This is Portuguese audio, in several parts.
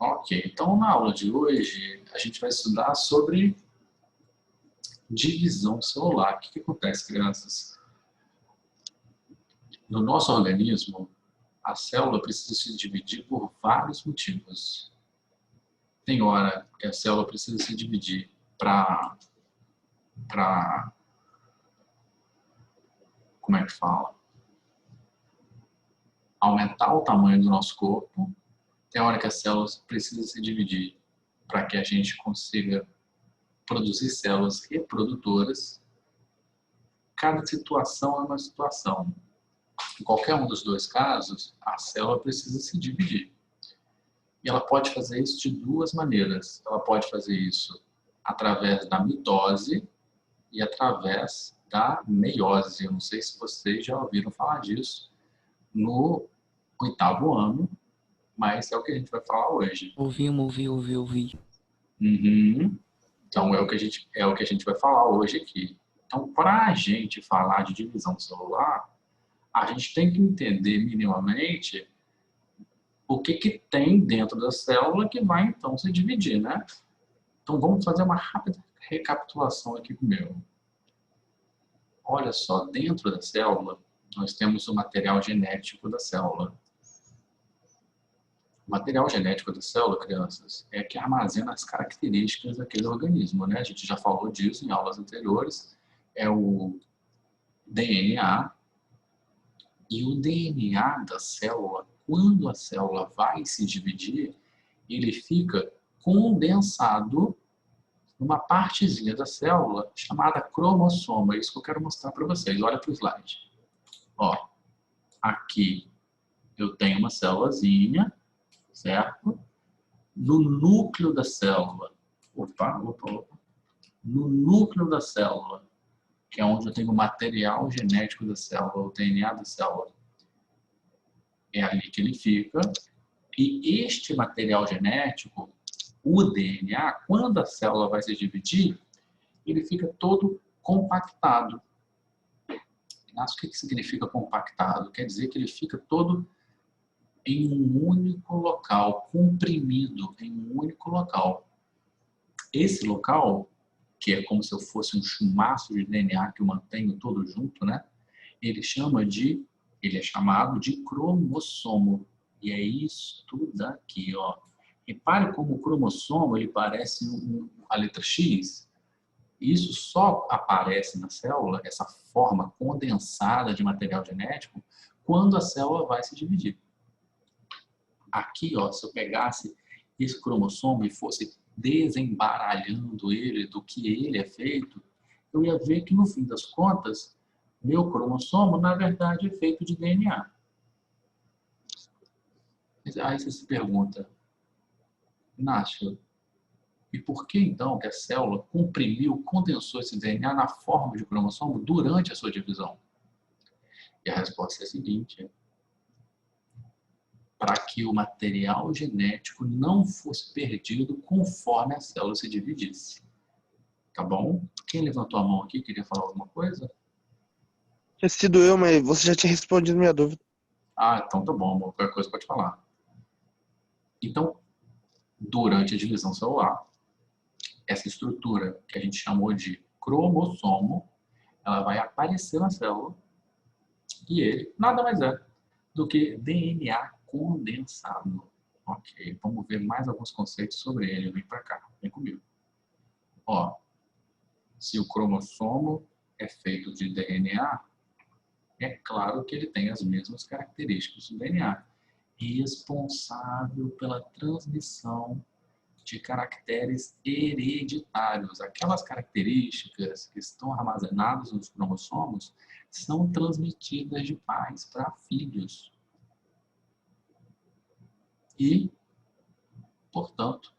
Ok, então na aula de hoje a gente vai estudar sobre divisão celular. O que acontece, crianças? No nosso organismo, a célula precisa se dividir por vários motivos. Tem hora que a célula precisa se dividir para como é que fala? Aumentar o tamanho do nosso corpo. Tem hora que a célula precisa se dividir para que a gente consiga produzir células reprodutoras. Cada situação é uma situação. Em qualquer um dos dois casos, a célula precisa se dividir. E ela pode fazer isso de duas maneiras. Ela pode fazer isso através da mitose e através da meiose. Eu não sei se vocês já ouviram falar disso no 8º ano, mas é o que a gente vai falar hoje. Ouvi. Uhum. Então, é o que a gente vai falar hoje aqui. Então, para a gente falar de divisão celular, a gente tem que entender minimamente o que tem dentro da célula que vai, então, se dividir, né? Então, vamos fazer uma rápida recapitulação aqui comigo. Olha só, dentro da célula, nós temos o material genético da célula. O material genético da célula, crianças, é que armazena as características daquele organismo, né? A gente já falou disso em aulas anteriores. É o DNA. E o DNA da célula, quando a célula vai se dividir, ele fica condensado numa partezinha da célula chamada cromossomo. É isso que eu quero mostrar para vocês. Olha para o slide. Ó, aqui eu tenho uma célulazinha, certo? No núcleo da célula, no núcleo da célula, que é onde eu tenho o material genético da célula, o DNA da célula, é ali que ele fica. E este material genético, o DNA, quando a célula vai se dividir, ele fica todo compactado. Mas o que significa compactado? Quer dizer que ele fica todo em um único local, comprimido em um único local. Esse local, que é como se eu fosse um chumaço de DNA que eu mantenho todo junto, né? Ele é chamado de cromossomo. E é isso daqui, ó. Repare como o cromossomo ele parece a letra X. Isso só aparece na célula, essa forma condensada de material genético, quando a célula vai se dividir. Aqui, ó, se eu pegasse esse cromossomo e fosse desembaralhando ele do que ele é feito, eu ia ver que, no fim das contas, meu cromossomo, na verdade, é feito de DNA. Aí você se pergunta, Inácio, e por que então que a célula comprimiu, condensou esse DNA na forma de cromossomo durante a sua divisão? E a resposta é a seguinte: para que o material genético não fosse perdido conforme a célula se dividisse. Tá bom? Quem levantou a mão aqui queria falar alguma coisa? Tinha sido eu, mas você já tinha respondido minha dúvida. Ah, então tá bom, qualquer coisa pode falar. Então, durante a divisão celular, essa estrutura que a gente chamou de cromossomo, ela vai aparecer na célula e ele nada mais é do que DNA condensado. Ok, vamos ver mais alguns conceitos sobre ele. Vem para cá, vem comigo. Ó, se o cromossomo é feito de DNA, é claro que ele tem as mesmas características do DNA, responsável pela transmissão de caracteres hereditários. Aquelas características que estão armazenadas nos cromossomos são transmitidas de pais para filhos. E, portanto,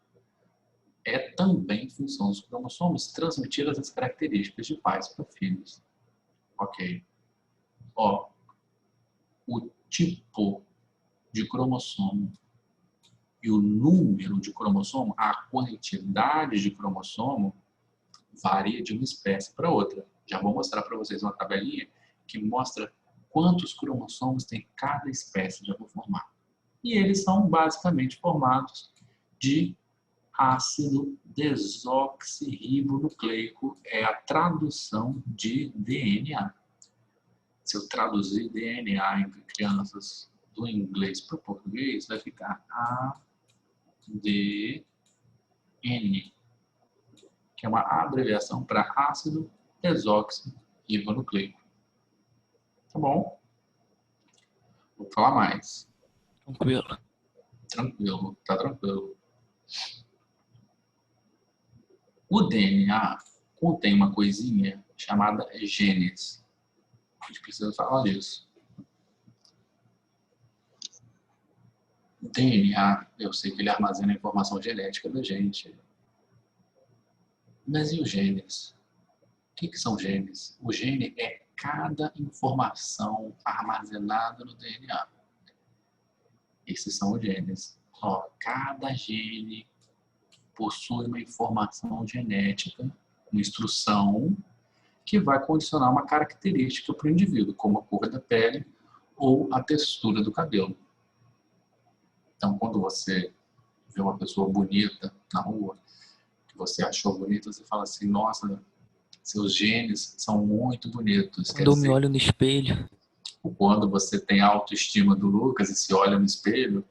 é também função dos cromossomos transmitir as características de pais para filhos. Ok. Ó, o tipo de cromossomo e o número de cromossomo, a quantidade de cromossomo, varia de uma espécie para outra. Já vou mostrar para vocês uma tabelinha que mostra quantos cromossomos tem cada espécie. Já vou formar. E eles são basicamente formados de ácido desoxirribonucleico. É a tradução de DNA. Se eu traduzir DNA entre crianças do inglês para o português, vai ficar ADN, que é uma abreviação para ácido desoxirribonucleico. Tá bom? Vou falar mais. Tranquilo. Tranquilo, tá tranquilo. O DNA contém uma coisinha chamada genes. A gente precisa falar disso. O DNA, eu sei que ele armazena a informação genética da gente. Mas e os genes? O que são genes? O gene é cada informação armazenada no DNA. Esses são os genes. Ó, cada gene possui uma informação genética, uma instrução, que vai condicionar uma característica para o indivíduo, como a cor da pele ou a textura do cabelo. Então, quando você vê uma pessoa bonita na rua, que você achou bonita, você fala assim, nossa, seus genes são muito bonitos. Quando eu me olho no espelho. Quando você tem a autoestima do Lucas e se olha no espelho,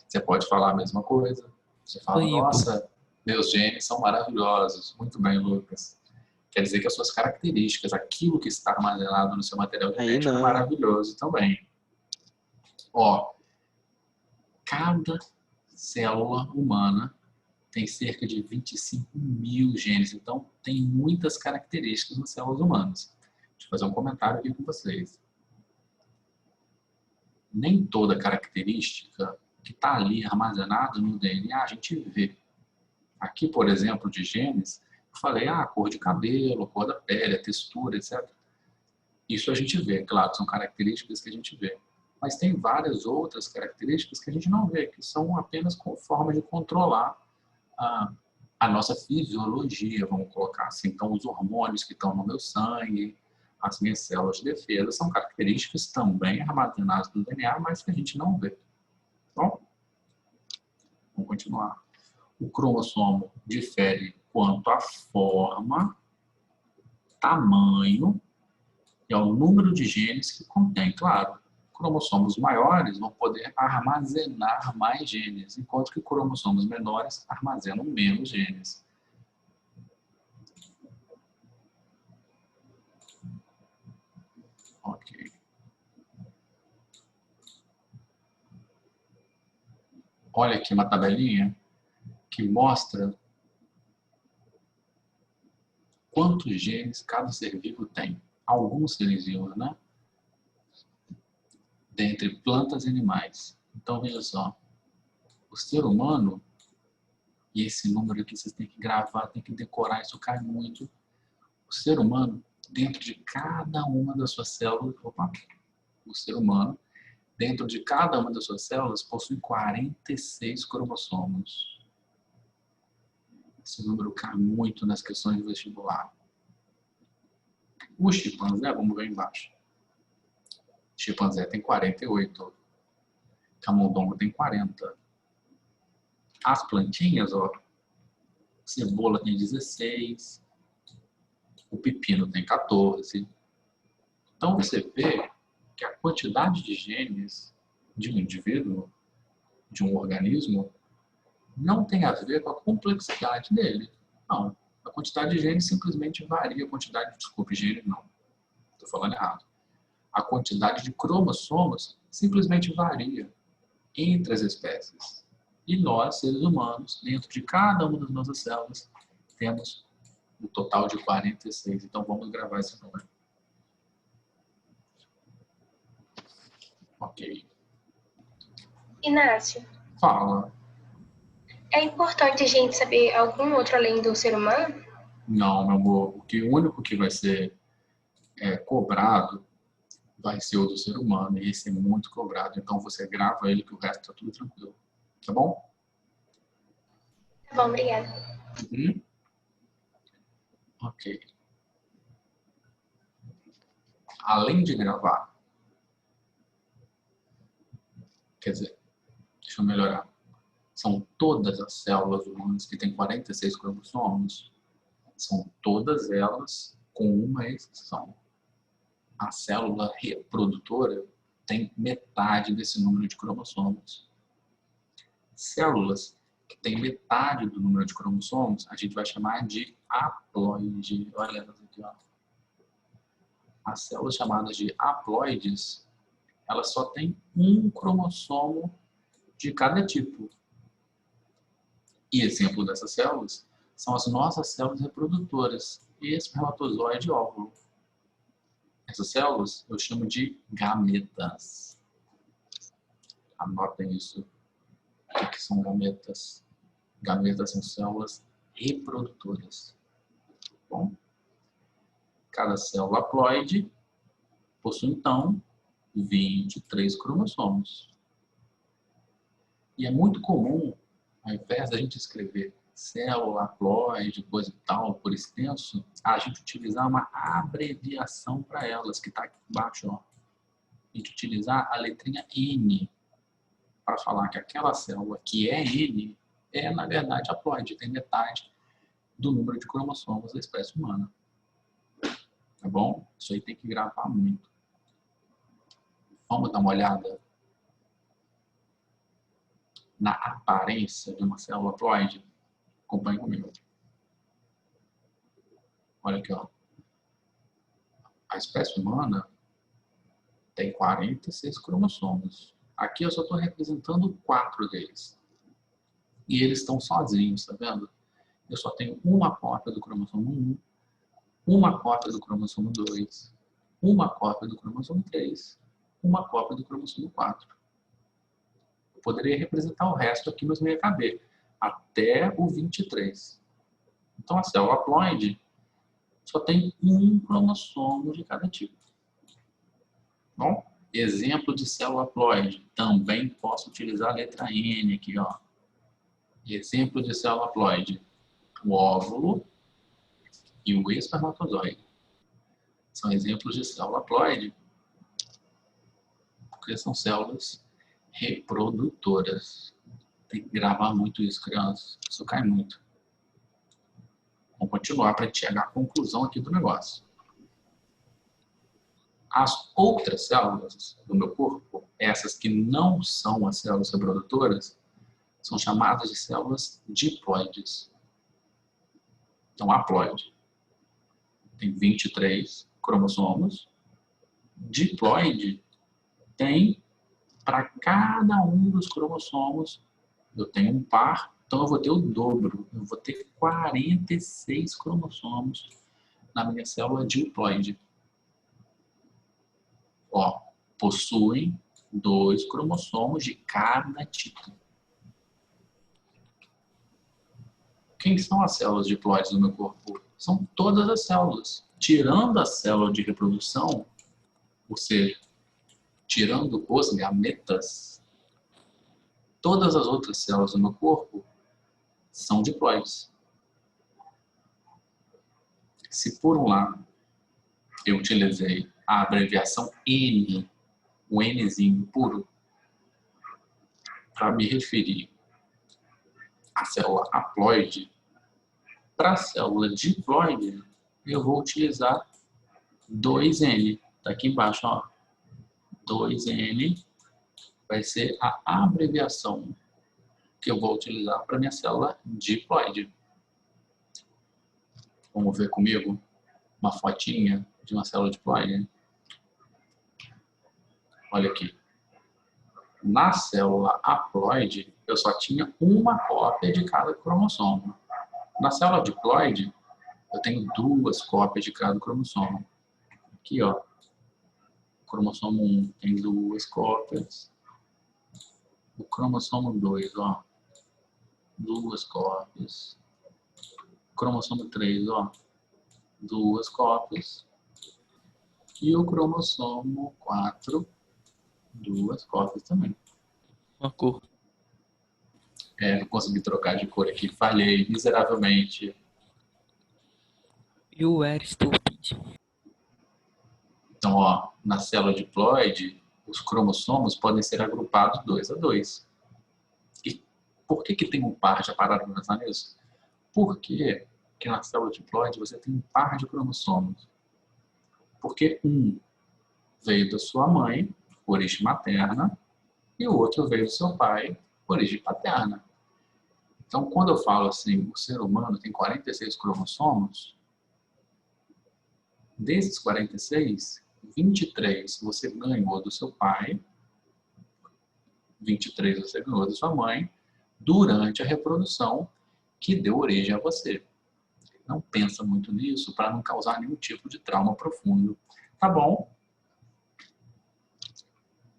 você pode falar a mesma coisa. Você fala, Aí, nossa, meus genes são maravilhosos. Muito bem, Lucas. Quer dizer que as suas características, aquilo que está armazenado no seu material genético é maravilhoso também. Ó, cada célula humana tem cerca de 25 mil genes. Então, tem muitas características nas células humanas. Deixa eu fazer um comentário aqui com vocês. Nem toda característica que está ali armazenada no DNA a gente vê. Aqui, por exemplo, de genes, eu falei, a cor de cabelo, a cor da pele, a textura, etc. Isso a gente vê, claro, são características que a gente vê. Mas tem várias outras características que a gente não vê, que são apenas forma de controlar a nossa fisiologia, vamos colocar assim. Então, os hormônios que estão no meu sangue, as minhas células de defesa, são características também armazenadas no DNA, mas que a gente não vê. Bom, vamos continuar. O cromossomo difere quanto à forma, tamanho e ao número de genes que contém. Claro, cromossomos maiores vão poder armazenar mais genes, enquanto que cromossomos menores armazenam menos genes. Ok. Olha aqui uma tabelinha que mostra quantos genes cada ser vivo tem. Alguns seres vivos, né? Dentre plantas e animais. Então, veja só. O ser humano, e esse número aqui vocês têm que gravar, têm que decorar, isso cai muito. O ser humano, dentro de cada uma das suas células, o ser humano, dentro de cada uma das suas células, possui 46 cromossomos. Esse número cai muito nas questões de vestibular. O chimpanzé, vamos ver embaixo. O chimpanzé tem 48. Camundongo tem 40. As plantinhas, ó. Cebola tem 16. O pepino tem 14. Então você vê que a quantidade de genes de um indivíduo, de um organismo, não tem a ver com a complexidade dele. Não. A quantidade de genes simplesmente varia. A quantidade, desculpe, gene não. Estou falando errado. A quantidade de cromossomos simplesmente varia entre as espécies. E nós, seres humanos, dentro de cada uma das nossas células, temos um total de 46. Então vamos gravar esse número. Ok. Inácio, Fala. é importante a gente saber algum outro além do ser humano? Não, meu amor. O único que vai ser cobrado vai ser o do ser humano. E esse é muito cobrado. Então você grava ele que o resto tá tudo tranquilo. Tá bom? Tá bom, obrigada. Uhum. Ok. Além de gravar, quer dizer, deixa eu melhorar. São todas as células humanas que têm 46 cromossomos? São todas elas, com uma exceção. A célula reprodutora tem metade desse número de cromossomos. Células que têm metade do número de cromossomos, a gente vai chamar de haploide. Olha elas aqui, ó. As células chamadas de haploides, elas só têm um cromossomo de cada tipo. E exemplo dessas células são as nossas células reprodutoras, espermatozoide e óvulo. Essas células eu chamo de gametas. Anotem isso. O que são gametas? Gametas são células reprodutoras. Bom, cada célula haploide possui, então, 23 cromossomos. E é muito comum, ao invés da gente escrever célula haploide, coisa e tal, por extenso, a gente utilizar uma abreviação para elas, que está aqui embaixo. Ó. A gente utilizar a letrinha N para falar que aquela célula que é N é, na verdade, haploide, tem metade do número de cromossomos da espécie humana. Tá bom? Isso aí tem que gravar muito. Vamos dar uma olhada na aparência de uma célula haploide? Acompanhe comigo. Olha aqui, ó. A espécie humana tem 46 cromossomos. Aqui eu só estou representando 4 deles. E eles estão sozinhos, tá vendo? Eu só tenho uma cópia do cromossomo 1, uma cópia do cromossomo 2, uma cópia do cromossomo 3, uma cópia do cromossomo 4. Eu poderia representar o resto aqui, mas não ia caber. Até o 23. Então a célula haploide só tem um cromossomo de cada tipo. Bom, exemplo de célula haploide. Também posso utilizar a letra N aqui, ó. Exemplo de célula haploide. O óvulo e o espermatozoide. São exemplos de célula haploide porque são células reprodutoras. Tem que gravar muito isso, crianças. Isso cai muito. Vamos continuar para chegar à conclusão aqui do negócio. As outras células do meu corpo, essas que não são as células reprodutoras, são chamadas de células diploides. Então, haploide tem 23 cromossomos. Diploide tem, para cada um dos cromossomos, eu tenho um par, então eu vou ter o dobro. Eu vou ter 46 cromossomos na minha célula diploide. Ó, possuem 2 cromossomos de cada tipo. Quem são as células diploides do meu corpo? São todas as células. Tirando a célula de reprodução, ou seja, tirando os gametas, todas as outras células do meu corpo são diploides. Se por um lado eu utilizei a abreviação N, o Nzinho puro, para me referir à célula haploide, para a célula diploide, eu vou utilizar 2N. Está aqui embaixo, ó. 2N vai ser a abreviação que eu vou utilizar para minha célula diploide. Vamos ver comigo uma fotinha de uma célula diploide. Olha aqui. Na célula haploide, eu só tinha uma cópia de cada cromossomo. Na célula diploide, eu tenho 2 cópias de cada cromossomo. Aqui, ó. O cromossomo 1 tem 2 cópias. O cromossomo 2, ó. 2 cópias. O cromossomo 3, ó. 2 cópias. E o cromossomo 4, 2 cópias também. Uma cor. Não consegui trocar de cor aqui. Falhei miseravelmente. E o era estúpido. Então, ó, na célula diploide, os cromossomos podem ser agrupados 2 a 2. E Por que tem um par? Já pararam para pensar nisso? Por que na célula diploide você tem um par de cromossomos? Porque um veio da sua mãe, origem materna, e o outro veio do seu pai, origem paterna. Então, quando eu falo assim, o ser humano tem 46 cromossomos, desses 46, 23 você ganhou do seu pai, 23 você ganhou da sua mãe, durante a reprodução que deu origem a você. Não pensa muito nisso para não causar nenhum tipo de trauma profundo. Tá bom?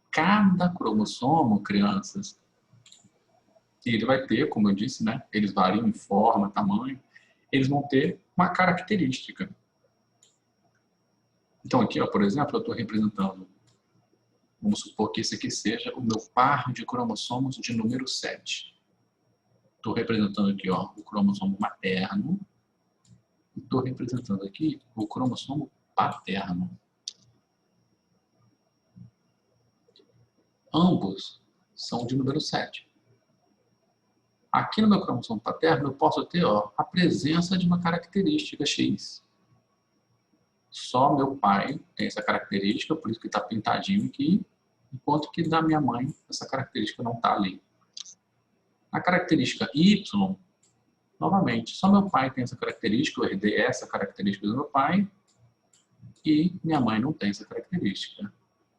Cada cromossomo, crianças, ele vai ter, como eu disse, né? Eles variam em forma, tamanho. Eles vão ter uma característica. Então aqui, ó, por exemplo, eu estou representando, vamos supor que esse aqui seja o meu par de cromossomos de número 7. Estou representando aqui, ó, o cromossomo materno. Estou representando aqui o cromossomo paterno. Ambos são de número 7. Aqui no meu cromossomo paterno eu posso ter, ó, a presença de uma característica X. Só meu pai tem essa característica, por isso que está pintadinho aqui, enquanto que da minha mãe essa característica não está ali. A característica Y, novamente, só meu pai tem essa característica, eu herdei essa característica do meu pai, e minha mãe não tem essa característica.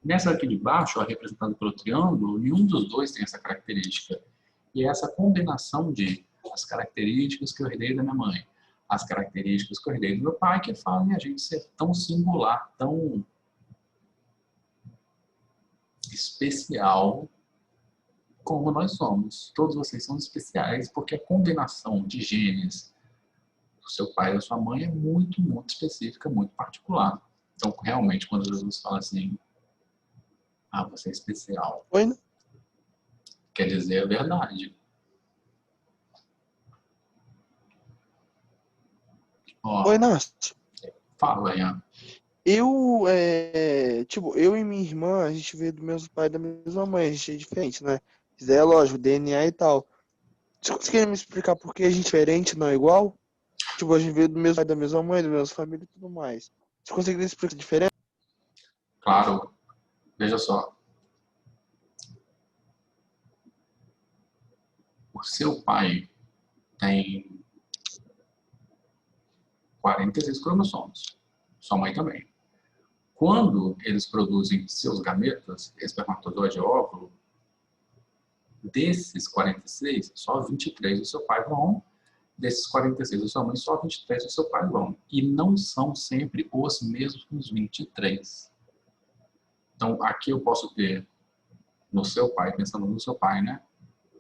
Nessa aqui de baixo, ó, representada pelo triângulo, nenhum dos dois tem essa característica. E é essa combinação de as características que eu herdei da minha mãe, as características que eu herdei do meu pai, que fazem a gente ser tão singular, tão especial como nós somos. Todos vocês são especiais porque a combinação de genes do seu pai e da sua mãe é muito, muito específica, muito particular. Então, realmente, quando Jesus fala assim, ah, você é especial, Oi, né? quer dizer a verdade. Oi, Ó, Nácio. fala, Ian. Tipo, eu e minha irmã, a gente veio do mesmo pai e da mesma mãe, a gente é diferente, né? Isso daí é lógico, DNA e tal. Você conseguiria me explicar por que a gente é diferente, não é igual? Tipo, a gente veio do mesmo pai, da mesma mãe, da mesma família e tudo mais. Você conseguiria explicar a diferença? Claro, veja só. O seu pai tem 46 cromossomos. Sua mãe também. Quando eles produzem seus gametas, espermatozoide e óvulo, desses 46, só 23 do seu pai vão. Desses 46 da sua mãe, só 23 do seu pai vão. E não são sempre os mesmos 23. Então, aqui eu posso ter no seu pai, pensando no seu pai, né?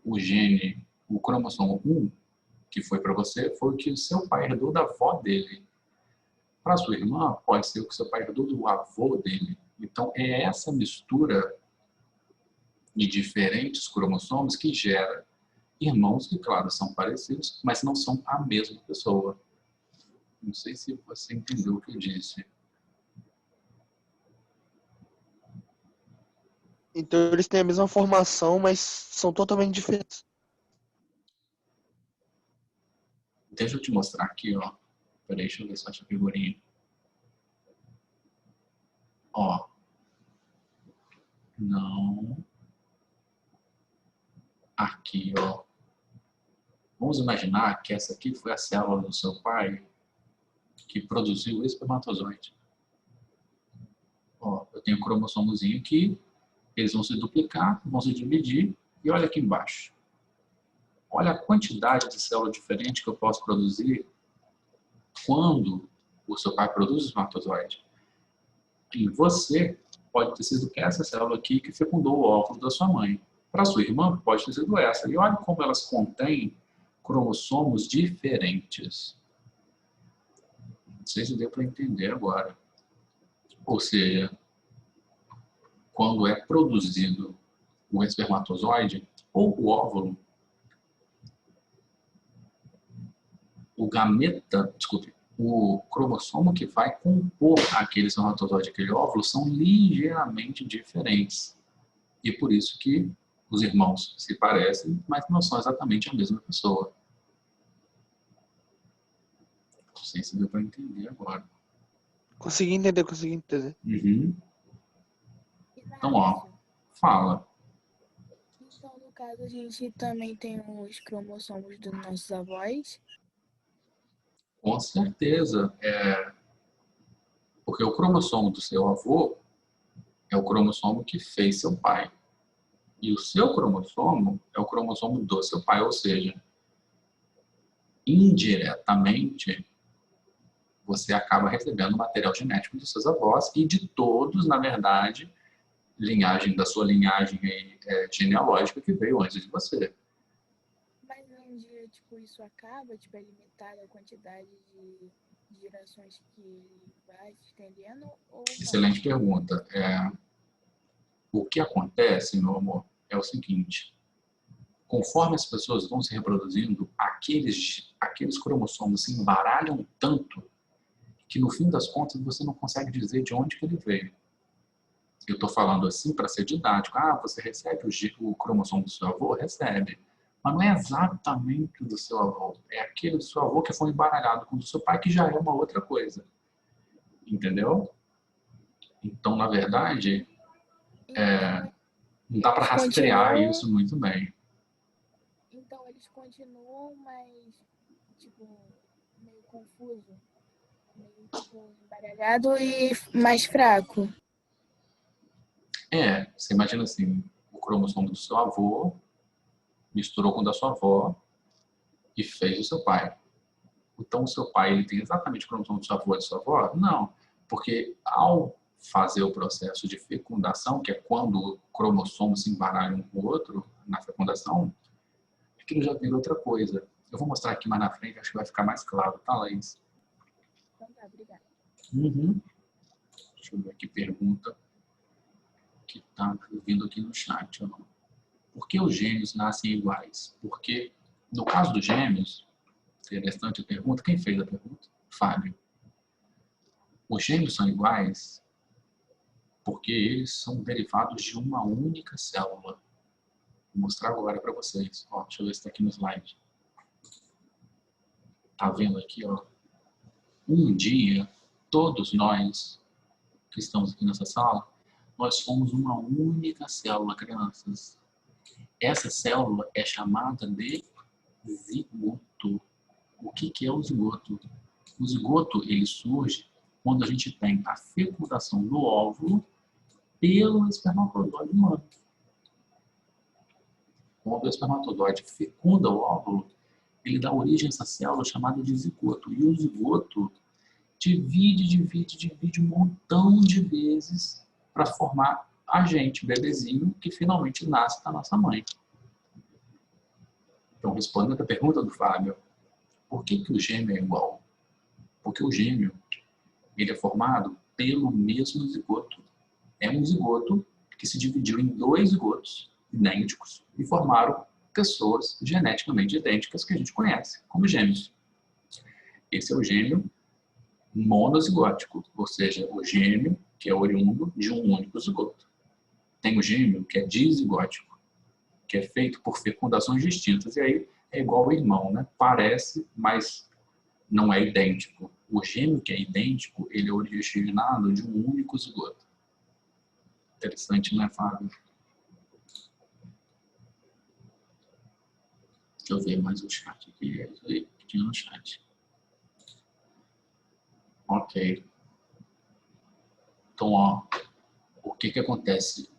O gene, o cromossomo 1, que foi para você, foi o que o seu pai herdou da avó dele. Para sua irmã, pode ser o que seu pai herdou do avô dele. Então, é essa mistura de diferentes cromossomos que gera irmãos que, claro, são parecidos, mas não são a mesma pessoa. Não sei se você entendeu o que eu disse. Então eles têm a mesma formação, mas são totalmente diferentes. Deixa eu te mostrar aqui, ó. Peraí, deixa eu ver se eu acho a figurinha. Ó. Não. Aqui, ó. Vamos imaginar que essa aqui foi a célula do seu pai que produziu o espermatozoide. Ó, eu tenho um cromossomozinho aqui, eles vão se duplicar, vão se dividir, e olha aqui embaixo. Olha a quantidade de célula diferente que eu posso produzir quando o seu pai produz o espermatozoide. E você pode ter sido essa célula aqui que fecundou o óvulo da sua mãe. Para sua irmã, pode ter sido essa. E olha como elas contêm cromossomos diferentes. Não sei se deu para entender agora. Ou seja, quando é produzido o espermatozoide ou o óvulo, o gameta, desculpe, o cromossomo que vai compor aquele espermatozoide, aquele óvulo, são ligeiramente diferentes. E por isso que Os irmãos se parecem, mas não são exatamente a mesma pessoa. Não sei se deu para entender agora. Consegui entender, consegui entender. Uhum. Então, ó, Márcio, fala. então, no caso, a gente também tem os cromossomos dos nossos avós. Com certeza. Porque o cromossomo do seu avô é o cromossomo que fez seu pai. E o seu cromossomo é o cromossomo do seu pai. Ou seja, indiretamente, você acaba recebendo material genético dos seus avós e de todos, na verdade, da sua linhagem genealógica que veio antes de você. Mas um dia, tipo, isso acaba, tipo, é limitada a quantidade de gerações que ele vai se estendendo ou não? Excelente pergunta. O que acontece, meu amor, é o seguinte. Conforme as pessoas vão se reproduzindo, aqueles cromossomos se embaralham tanto que, no fim das contas, você não consegue dizer de onde que ele veio. Eu estou falando assim para ser didático. Ah, você recebe o cromossomo do seu avô? Recebe. Mas não é exatamente do seu avô. É aquele do seu avô que foi embaralhado com o do seu pai, que já é uma outra coisa. Entendeu? Então, na verdade, Então, não dá para eles rastrear continuam, isso muito bem. então eles continuam, mas, tipo, meio confuso, meio, tipo, embaralhado e mais fraco. Você imagina assim, o cromossomo do seu avô misturou com o da sua avó e fez o seu pai. Então, o seu pai ele tem exatamente o cromossomo do seu avô e da sua avó? Não, porque ao fazer o processo de fecundação, que é quando o cromossomo se embaralha um com o outro na fecundação, aquilo já vira outra coisa. Eu vou mostrar aqui mais na frente, acho que vai ficar mais claro, tá, Laís? Então tá, obrigada. Uhum. Deixa eu ver aqui, pergunta que está vindo aqui no chat. Ó. Por que os gêmeos nascem iguais? Porque, no caso dos gêmeos, interessante a pergunta, quem fez a pergunta? Fábio. Os gêmeos são iguais porque eles são derivados de uma única célula. Vou mostrar agora para vocês. Ó, deixa eu ver se está aqui no slide. Tá vendo aqui, ó? Um dia, todos nós que estamos aqui nessa sala, nós somos uma única célula, crianças. Essa célula é chamada de zigoto. O que é o zigoto? O zigoto ele surge quando a gente tem a fecundação do óvulo pelo espermatozoide humano. Quando o espermatozoide fecunda o óvulo, ele dá origem a essa célula chamada de zigoto. E o zigoto divide um montão de vezes para formar a gente, bebezinho, que finalmente nasce da nossa mãe. Então, respondendo a pergunta do Fábio, por que o gêmeo é igual? Porque o gêmeo ele é formado pelo mesmo zigoto. É um zigoto que se dividiu em dois zigotos idênticos e formaram pessoas geneticamente idênticas que a gente conhece como gêmeos. Esse é o gêmeo monozigótico, ou seja, o gêmeo que é oriundo de um único zigoto. Tem o gêmeo que é dizigótico, que é feito por fecundações distintas, e aí é igual ao irmão, né? Parece, mas não é idêntico. O gêmeo que é idêntico, ele é originado de um único zigoto. Interessante, né, Fábio? Deixa eu ver mais o chat aqui. Que tinha no chat. Ok. Então, ó, o que acontece?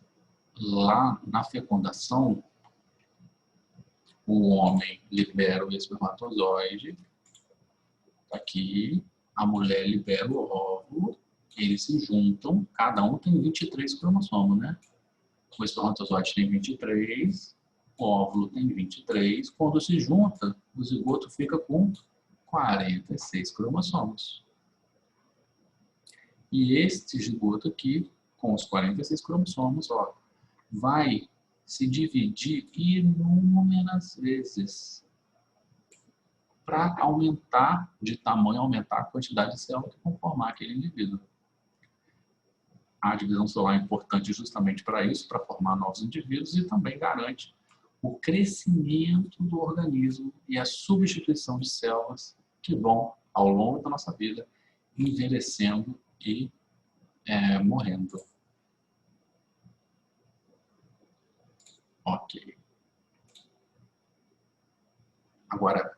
Lá na fecundação, o homem libera o espermatozoide, tá aqui, a mulher libera o óvulo, eles se juntam, cada um tem 23 cromossomos, né? O espermatozoide tem 23, o óvulo tem 23, quando se junta, o zigoto fica com 46 cromossomos. E este zigoto aqui, com os 46 cromossomos, ó, vai se dividir inúmeras vezes para aumentar de tamanho, aumentar a quantidade de células que vão formar aquele indivíduo. A divisão celular é importante justamente para isso, para formar novos indivíduos, e também garante o crescimento do organismo e a substituição de células que vão, ao longo da nossa vida, envelhecendo e morrendo. Ok. Agora,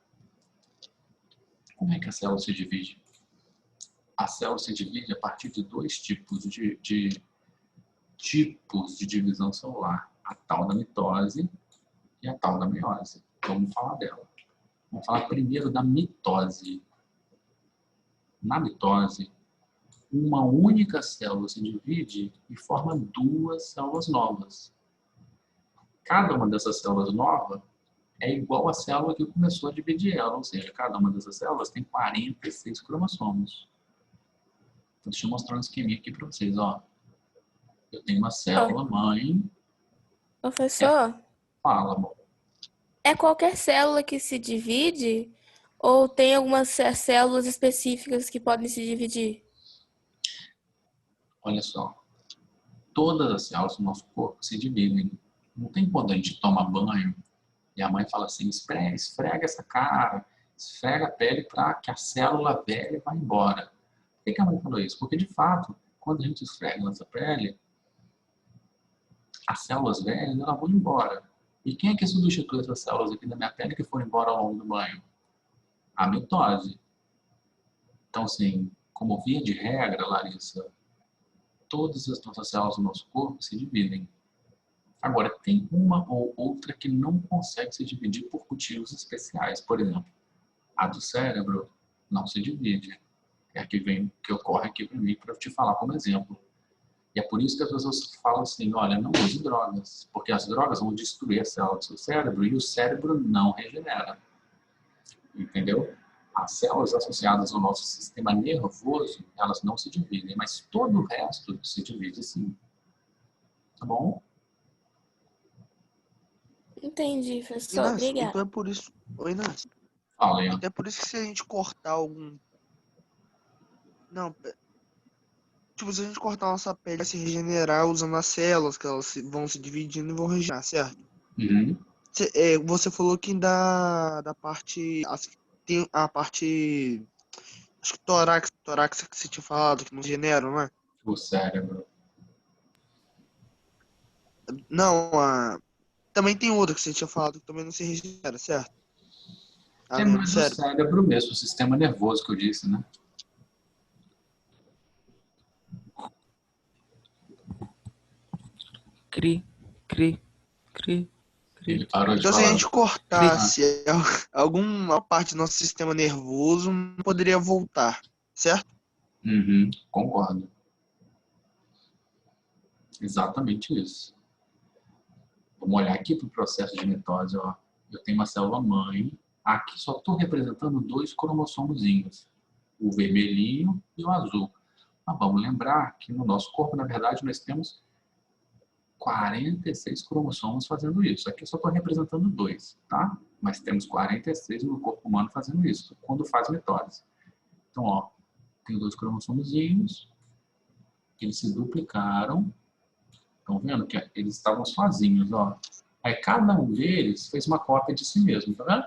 como é que a célula se divide? A célula se divide a partir de dois tipos de divisão celular. A tal da mitose e a tal da meiose. Vamos falar dela. Vamos falar primeiro da mitose. Na mitose, uma única célula se divide e forma duas células novas. Cada uma dessas células novas é igual à célula que começou a dividir ela, ou seja, cada uma dessas células tem 46 cromossomos. Então, deixa eu mostrar um esqueminha aqui para vocês. Ó. Eu tenho uma célula mãe. Professor, Fala, amor. é qualquer célula que se divide ou tem algumas células específicas que podem se dividir? Olha só. Todas as células do nosso corpo se dividem. Não tem quando a gente toma banho e a mãe fala assim, esfrega essa cara, esfrega a pele para que a célula velha vá embora. Por que a mãe falou isso? Porque, de fato, quando a gente esfrega nossa pele, as células velhas elas vão embora. E quem é que substitui essas células aqui da minha pele que foram embora ao longo do banho? A mitose. Então, assim, como via de regra, Larissa, todas as nossas células do nosso corpo se dividem. Agora, tem uma ou outra que não consegue se dividir por motivos especiais. Por exemplo, a do cérebro não se divide. É a que ocorre aqui para mim, para eu te falar como exemplo. E é por isso que as pessoas falam assim, olha, não use drogas, porque as drogas vão destruir a célula do seu cérebro e o cérebro não regenera. Entendeu? As células associadas ao nosso sistema nervoso, elas não se dividem, mas todo o resto se divide sim. Tá bom? Entendi, professor. Inácio, Obrigada. então é por isso. Oi, Inácio. Fala, Ian. Então é por isso que se a gente cortar algum. Não, tipo, se a gente cortar nossa pele, vai se regenerar usando as células, que vão se dividindo e vão regenerar, certo? Uhum. Você falou que da parte. Tem a parte. Acho que torácica que você tinha falado, que não regenera, não é? O cérebro. Não, também tem outra que você tinha falado que também não se regenera, certo? É Além do mais o cérebro. cérebro mesmo, o sistema nervoso que eu disse, né? Cri, cri, cri, Ele cri. parou de Então, se a falar. gente cortasse alguma parte do nosso sistema nervoso, não poderia voltar, certo? Uhum, concordo. Exatamente isso. Vamos olhar aqui para o processo de mitose. Ó. Eu tenho uma célula mãe. Aqui só estou representando dois cromossomozinhos. O vermelhinho e o azul. Mas vamos lembrar que no nosso corpo, na verdade, nós temos 46 cromossomos fazendo isso. Aqui eu só estou representando dois, tá? Mas temos 46 no corpo humano fazendo isso, quando faz mitose. Então, ó, tem dois cromossomozinhos, eles se duplicaram. Estão vendo que eles estavam sozinhos, ó. Aí cada um deles fez uma cópia de si mesmo, tá vendo?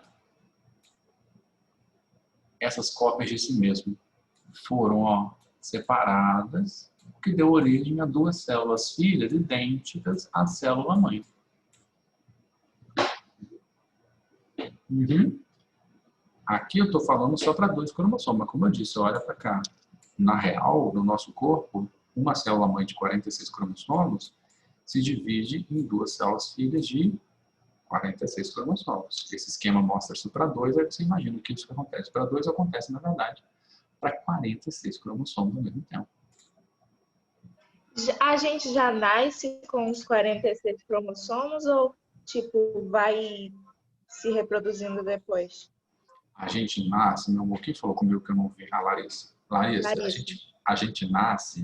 Essas cópias de si mesmo foram, ó, separadas, o que deu origem a duas células filhas idênticas à célula mãe. Uhum. Aqui eu estou falando só para dois cromossomos, mas como eu disse, olha para cá. Na real, no nosso corpo, uma célula mãe de 46 cromossomos se divide em duas células filhas de 46 cromossomos. Esse esquema mostra isso para dois, aí você imagina que isso acontece para dois, acontece, na verdade, para 46 cromossomos ao mesmo tempo. A gente já nasce com os 46 cromossomos ou, tipo, vai se reproduzindo depois? A gente nasce, meu amor, quem falou comigo que eu não vi? A Larissa. Larissa, a gente nasce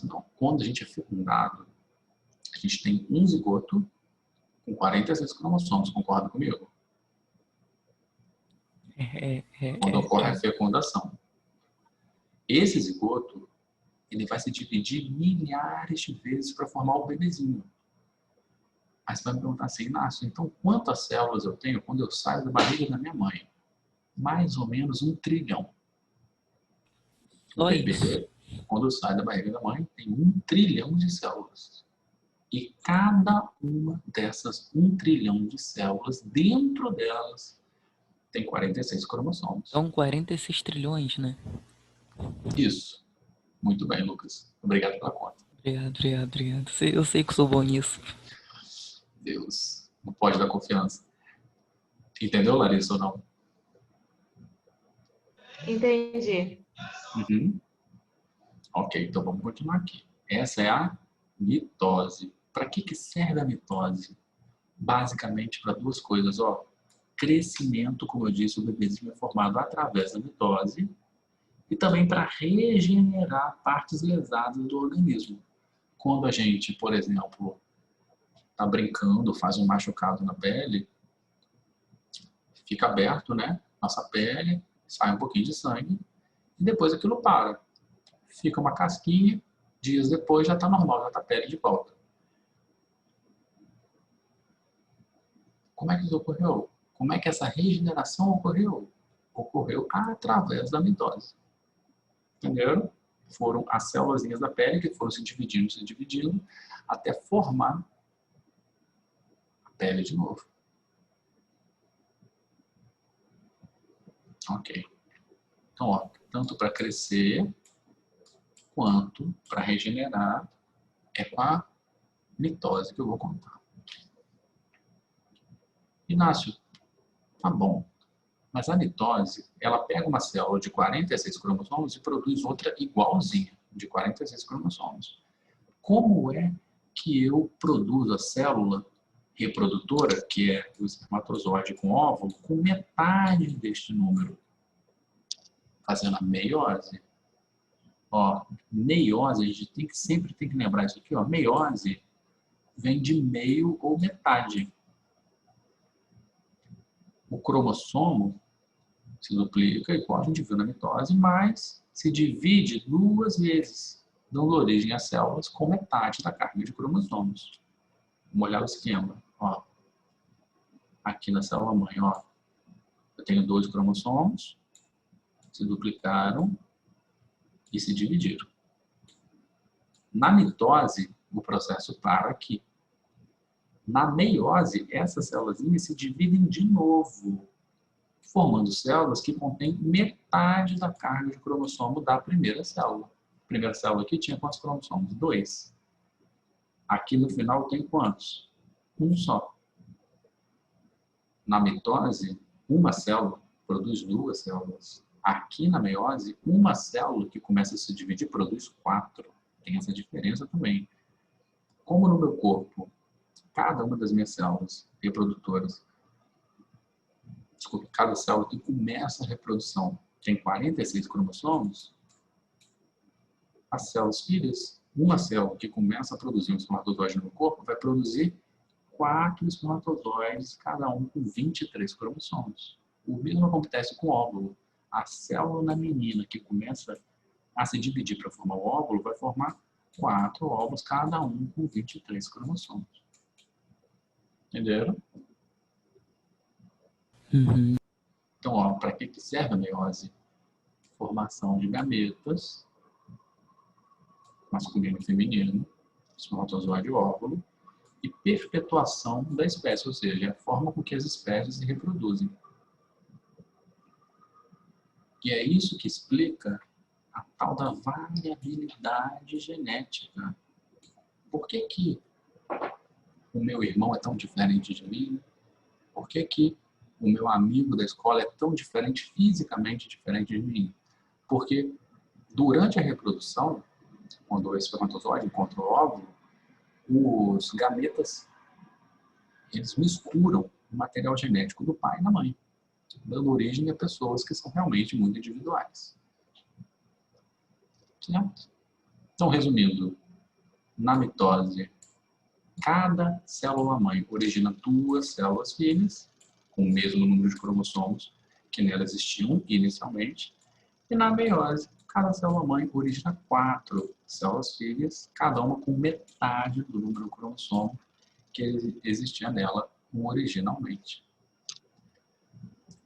não. Quando a gente é fecundado, a gente tem um zigoto com 46 cromossomos, concorda comigo? Quando ocorre a fecundação. Esse zigoto, ele vai se dividir milhares de vezes para formar o bebezinho. Aí você vai me perguntar assim, Inácio, então quantas células eu tenho quando eu saio da barriga da minha mãe? Mais ou menos 1 trilhão. O Só bebê, isso. quando sai da barriga da mãe, tem 1 trilhão de células. E cada uma dessas 1 trilhão de células, dentro delas, tem 46 cromossomos. São 46 trilhões, né? Isso. Muito bem, Lucas. Obrigado pela conta. Obrigado. Eu sei que sou bom nisso. Deus, não pode dar confiança. Entendeu, Larissa, ou não? Entendi. Uhum. Ok, então vamos continuar aqui. Essa é a mitose. Para que serve a mitose? Basicamente para 2 coisas. Ó. Crescimento, como eu disse, o bebezinho é formado através da mitose e também para regenerar partes lesadas do organismo. Quando a gente, por exemplo, está brincando, faz um machucado na pele, fica aberto, né? Nossa pele, sai um pouquinho de sangue e depois aquilo para. Fica uma casquinha, dias depois já está normal, já está a pele de volta. Como é que isso ocorreu? Como é que essa regeneração ocorreu? Ocorreu através da mitose. Entenderam? Foram as células da pele que foram se dividindo, até formar a pele de novo. Ok. Então, ó, tanto para crescer, quanto para regenerar, é com a mitose que eu vou contar. Inácio, tá bom. Mas a mitose, ela pega uma célula de 46 cromossomos e produz outra igualzinha, de 46 cromossomos. Como é que eu produzo a célula reprodutora, que é o espermatozoide com óvulo, com metade deste número? Fazendo a meiose. Ó, meiose, a gente sempre tem que lembrar isso aqui, ó. Meiose vem de meio ou metade. O cromossomo se duplica, igual a gente viu na mitose, mas se divide 2 vezes, dando origem a células com metade da carga de cromossomos. Vamos olhar o esquema. Ó. Aqui na célula mãe, ó, eu tenho 2 cromossomos, se duplicaram e se dividiram. Na mitose, o processo para aqui. Na meiose, essas células se dividem de novo, formando células que contêm metade da carga de cromossomo da primeira célula. A primeira célula aqui tinha quantos cromossomos? 2. Aqui no final tem quantos? 1 só. Na mitose, uma célula produz 2 células. Aqui na meiose, uma célula que começa a se dividir produz 4. Tem essa diferença também. Como no meu corpo, cada uma das minhas células reprodutoras, cada célula que começa a reprodução tem 46 cromossomos, as células filhas, uma célula que começa a produzir um espermatozoide no corpo vai produzir 4 espermatozoides, cada um com 23 cromossomos. O mesmo acontece com o óvulo. A célula na menina que começa a se dividir para formar o óvulo vai formar 4 óvulos, cada um com 23 cromossomos. Entenderam? Uhum. Então, ó, para que serve a meiose? Formação de gametas, masculino e feminino, espermatozoide e óvulo, e perpetuação da espécie, ou seja, a forma com que as espécies se reproduzem. E é isso que explica a tal da variabilidade genética. Por que que o meu irmão é tão diferente de mim? Por que que o meu amigo da escola é tão diferente, fisicamente diferente de mim? Porque durante a reprodução, quando o espermatozoide encontra o óvulo, os gametas, eles misturam o material genético do pai e da mãe, dando origem a pessoas que são realmente muito individuais. Certo? Então, resumindo, na mitose, cada célula-mãe origina 2 células filhas, com o mesmo número de cromossomos que nela existiam inicialmente, e na meiose, cada célula-mãe origina 4 células filhas, cada uma com metade do número de cromossomo que existia nela originalmente.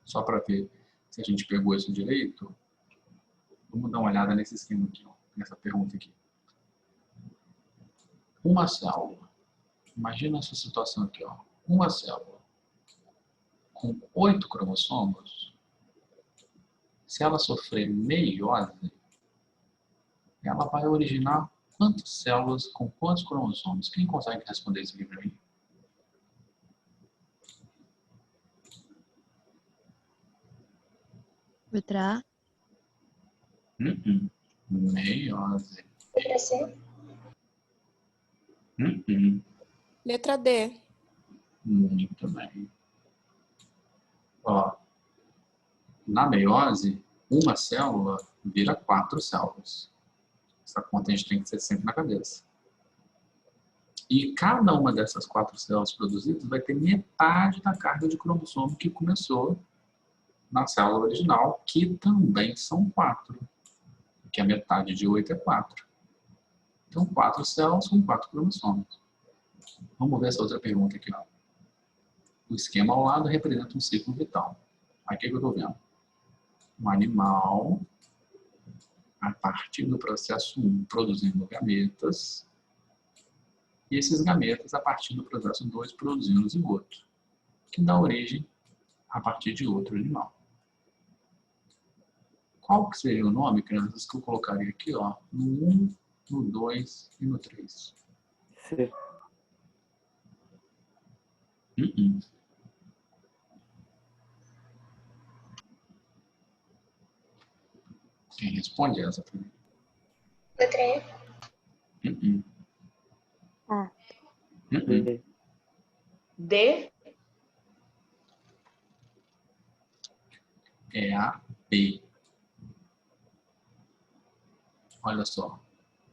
Só para ver se a gente pegou isso direito, vamos dar uma olhada nesse esquema aqui, ó, nessa pergunta aqui. Uma célula, imagina essa situação aqui, ó. Uma célula com 8 cromossomos, se ela sofrer meiose, ela vai originar quantas células com quantos cromossomos? Quem consegue responder isso aqui para mim? Letra A. Meiose. Letra C. Letra D. Muito bem. Ó, na meiose, uma célula vira 4 células. Essa conta a gente tem que ter sempre na cabeça. E cada uma dessas 4 células produzidas vai ter metade da carga de cromossomo que começou na célula original, que também são 4. Que a metade de 8 é 4. Então, 4 células com 4 cromossomos. Vamos ver essa outra pergunta aqui, ó. O esquema ao lado representa um ciclo vital. Aqui que eu estou vendo. Um animal, a partir do processo 1, produzindo gametas. E esses gametas, a partir do processo 2, produzindo zigoto. Que dá origem a partir de outro animal. Qual que seria o nome, crianças, que eu colocaria aqui, ó, no 1, no 2 e no 3? C. Quem responde essa primeiro? Letra E. A. D. D. É a B. Olha só.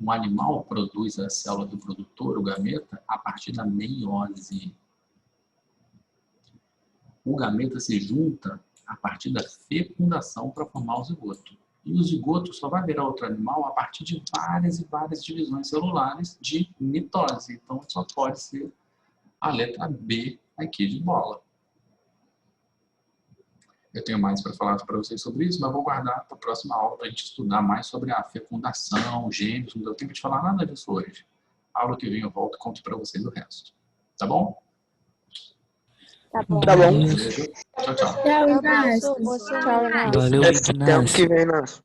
Um animal produz a célula do produtor, o gameta, a partir da meiose. O gameta se junta a partir da fecundação para formar o zigoto. E o zigoto só vai virar outro animal a partir de várias e várias divisões celulares de mitose. Então, só pode ser a letra B aqui de bola. Eu tenho mais para falar para vocês sobre isso, mas vou guardar para a próxima aula para a gente estudar mais sobre a fecundação, gêmeos. Não deu tempo de falar nada disso hoje. A aula que vem eu volto e conto para vocês o resto. Tá bom? Tá bom. Tá bom. Beleza? Tchau, tchau. Tchau, Inácio. Tchau, Inácio. Valeu, Até o que Ignácio. vem, Inácio.